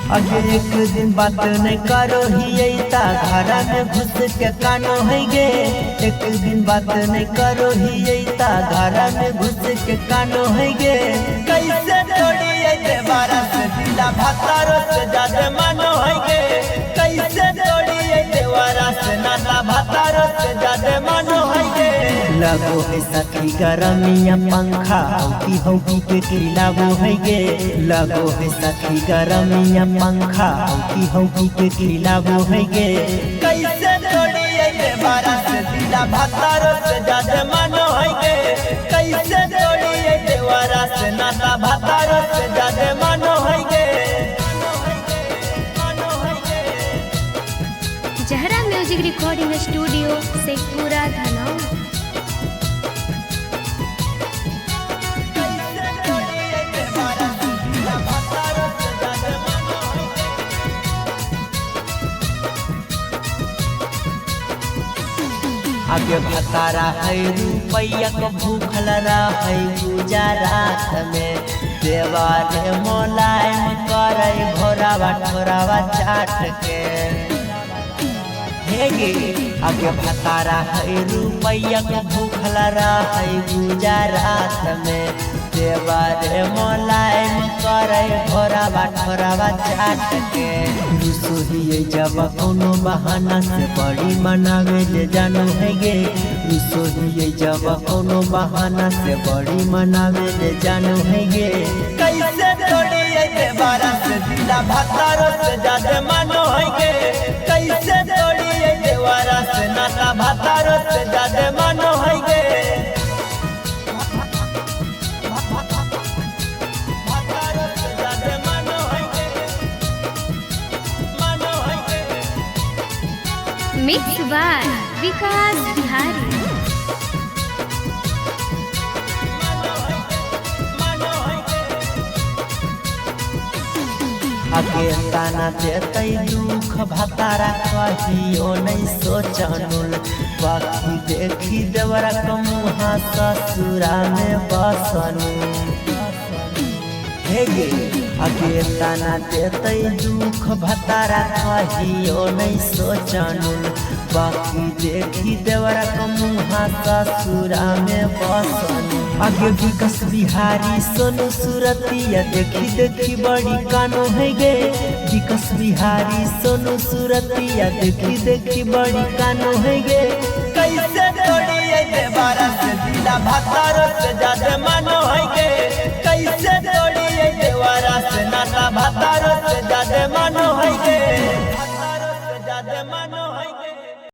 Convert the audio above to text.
अगे एक दिन बात नहीं करो ही घर में घुस के कानो है गे। एक दिन बात नहीं करो ही घर में घुस के कानो है गे। कैसे तोड़ी देवारा से दिला भातारो से ज्यादा मानो है गे। कैसे तोड़ी देवारा से नाता भातारो से ज्यादा मानो है गे। लगो है सखी गरमिया पंखा हौकी हौकी के खिलावो है गे। लगो है सखी गरमिया पंखा हौकी हौकी के खिलावो है गे। कैसे तोड़ी देवारा से दिला भातारो से ज्यादा मानो है गे। कैसे तोड़ी देवारा से नाता भातारो से ज्यादा मानो है गे। जहरा music recording studio Sheikhpura Dhanaur. आगे भतारा है रुपया को भूखल है गुजरात में। देवारे मोलायम करे भोरावा ठोरावा चाट के हेगे। आगे भतारा है रुपया को भूखल है गुजरात में। देवारे मोलायम करे भोरावा ठोरावा चाट के। रुसोही जब कोनो बहाना से बड़ी मनावे ले जानो है गे। रुसोही जब कोनो बहाना से बड़ी मनावे ले जानो है गे। कैसे तोड़ी देवारा से दिला भातारो से ज्यादा मानो है गे। कैसे तोड़ी देवारा से नाता भातारो से ज्यादा मानो है गे। मिक्स बाय विकास बिहारी। आगे ताना देते दुख भतारा कहियो नहीं सोचनुल। बाकी देखी देवरा कमुहा ससुरा में बसनु हेगे। आगे ताना देते दुख भतारा कहियो नहीं सोचनुल। बाकी देखी देवरा कमुहा ससुरा में बसनु। आगे विकास बिहारी सोनू सूरतिया देखी देखी बड़ी कानो है गे। विकास बिहारी सोनू सूरतिया देखी देखी बड़ी कानो है गे। कैसे तोड़ी देवारा से दिला भातारो से ज्यादा मानो है गे। कैसे तोड़ी देवारा से नाता भातारो से ज्यादा मानो है गे। भातारो से ज्यादा मानो